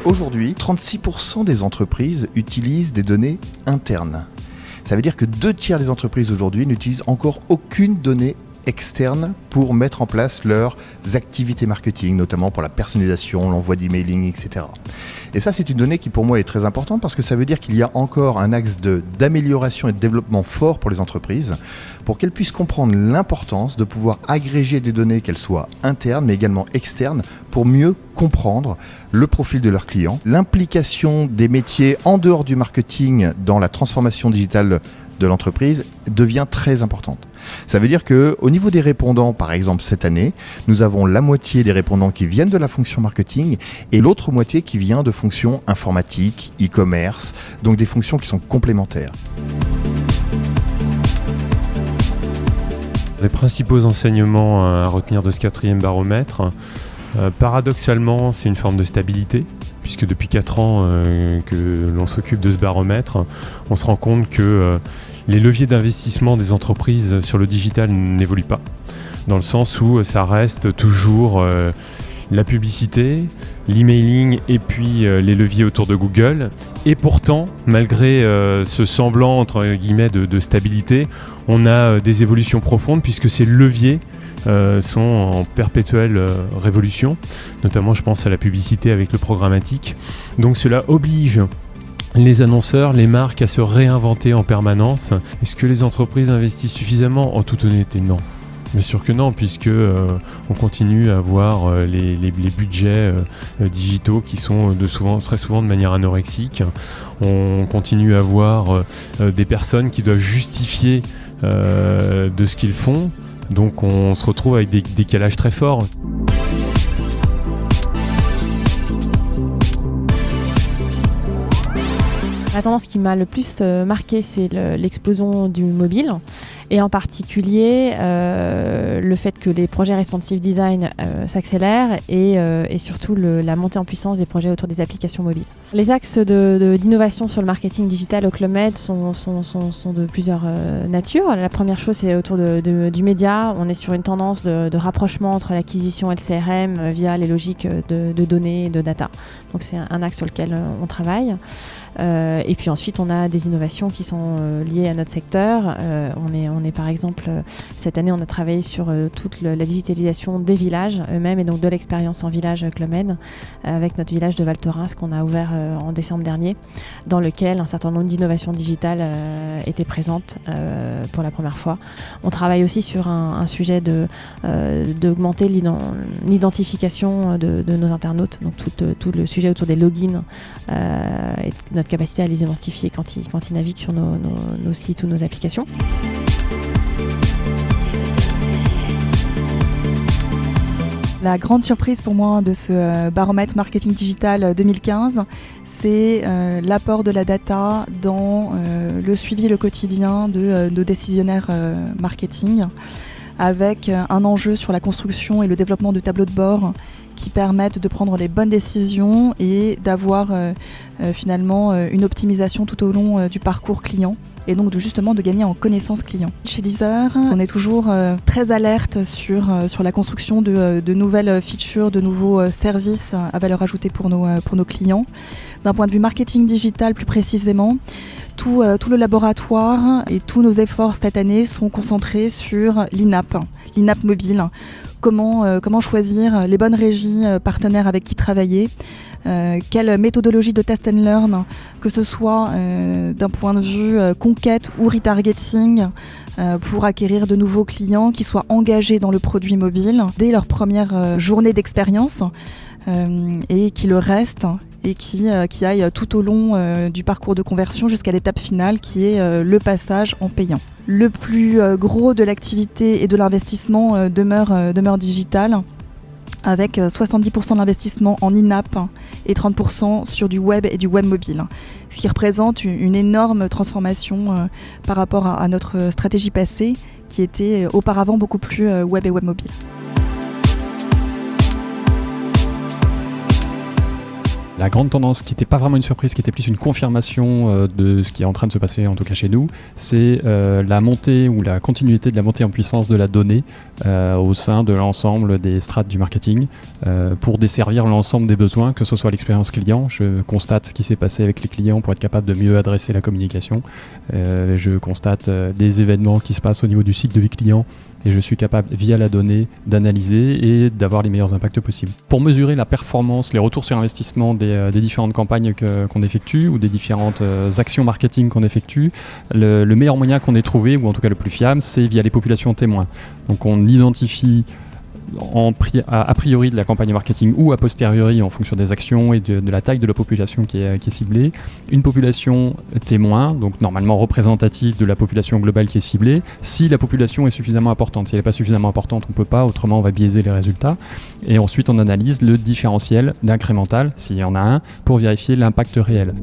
Aujourd'hui, 36% des entreprises utilisent des données internes. Ça veut dire que 2/3 des entreprises aujourd'hui n'utilisent encore aucune donnée externes pour mettre en place leurs activités marketing, notamment pour la personnalisation, l'envoi d'emailing, etc. Et ça, c'est une donnée qui pour moi est très importante parce que ça veut dire qu'il y a encore un axe d'amélioration et de développement fort pour les entreprises pour qu'elles puissent comprendre l'importance de pouvoir agréger des données, qu'elles soient internes mais également externes, pour mieux comprendre le profil de leurs clients. L'implication des métiers en dehors du marketing dans la transformation digitale de l'entreprise devient très importante. Ça veut dire qu'au niveau des répondants, par exemple cette année, nous avons la moitié des répondants qui viennent de la fonction marketing et l'autre moitié qui vient de fonctions informatiques, e-commerce, donc des fonctions qui sont complémentaires. Les principaux enseignements à retenir de ce 4e baromètre, paradoxalement, c'est une forme de stabilité, puisque depuis 4 ans que l'on s'occupe de ce baromètre, on se rend compte que les leviers d'investissement des entreprises sur le digital n'évoluent pas, dans le sens où ça reste toujours la publicité, l'emailing et puis les leviers autour de Google. Et pourtant, malgré ce semblant entre guillemets de stabilité, on a des évolutions profondes puisque ces leviers sont en perpétuelle révolution, notamment je pense à la publicité avec le programmatique. Donc cela oblige les annonceurs, les marques à se réinventer en permanence. Est-ce que les entreprises investissent suffisamment ? En toute honnêteté, non. Bien sûr que non, puisque on continue à avoir les budgets digitaux qui sont très souvent de manière anorexique. On continue à avoir des personnes qui doivent justifier de ce qu'ils font. Donc on se retrouve avec des décalages très forts. La tendance qui m'a le plus marqué, c'est l'explosion du mobile. Et en particulier, le fait que les projets responsive design s'accélèrent et surtout la montée en puissance des projets autour des applications mobiles. Les axes d'innovation sur le marketing digital au Club Med sont de plusieurs natures. La première chose, c'est autour du média. On est sur une tendance de rapprochement entre l'acquisition et le CRM via les logiques de données et de data. Donc c'est un axe sur lequel on travaille. Et puis ensuite, on a des innovations qui sont liées à notre secteur. On est par exemple, cette année, on a travaillé sur toute la digitalisation des villages eux-mêmes et donc de l'expérience en village Club Med avec notre village de Val Thorens qu'on a ouvert en décembre dernier, dans lequel un certain nombre d'innovations digitales étaient présentes pour la première fois. On travaille aussi sur un sujet d'augmenter l'identification de nos internautes, donc tout le sujet autour des logins et notre capacité à les identifier quand ils naviguent sur nos sites ou nos applications. La grande surprise pour moi de ce baromètre marketing digital 2015, c'est l'apport de la data dans le suivi, le quotidien de décisionnaires marketing, avec un enjeu sur la construction et le développement de tableaux de bord qui permettent de prendre les bonnes décisions et d'avoir finalement une optimisation tout au long du parcours client et donc justement de gagner en connaissance client. Chez Deezer, on est toujours très alerte sur la construction de nouvelles features, de nouveaux services à valeur ajoutée pour nos clients. D'un point de vue marketing digital plus précisément, tout le laboratoire et tous nos efforts cette année sont concentrés sur l'INAP mobile. Comment choisir les bonnes régies partenaires avec qui travailler, quelle méthodologie de test and learn, que ce soit d'un point de vue conquête ou retargeting, pour acquérir de nouveaux clients qui soient engagés dans le produit mobile dès leur première journée d'expérience et qui le restent et qui aille tout au long du parcours de conversion jusqu'à l'étape finale qui est le passage en payant. Le plus gros de l'activité et de l'investissement demeure digital, avec 70% de l'investissement en in-app et 30% sur du web et du web mobile, ce qui représente une énorme transformation par rapport à notre stratégie passée qui était auparavant beaucoup plus web et web mobile. La grande tendance qui n'était pas vraiment une surprise, qui était plus une confirmation de ce qui est en train de se passer, en tout cas chez nous, c'est la montée ou la continuité de la montée en puissance de la donnée au sein de l'ensemble des strates du marketing pour desservir l'ensemble des besoins, que ce soit l'expérience client. Je constate ce qui s'est passé avec les clients pour être capable de mieux adresser la communication. Je constate des événements qui se passent au niveau du cycle de vie client et je suis capable, via la donnée, d'analyser et d'avoir les meilleurs impacts possibles. Pour mesurer la performance, les retours sur investissement des différentes campagnes qu'on effectue ou des différentes actions marketing qu'on effectue, le meilleur moyen qu'on ait trouvé, ou en tout cas le plus fiable, c'est via les populations témoins. Donc on identifie a priori de la campagne marketing ou a posteriori en fonction des actions et de la taille de la population qui est ciblée, une population témoin, donc normalement représentative de la population globale qui est ciblée, si la population est suffisamment importante. Si elle n'est pas suffisamment importante, on ne peut pas, autrement on va biaiser les résultats. Et ensuite on analyse le différentiel d'incrémental, s'il y en a un, pour vérifier l'impact réel.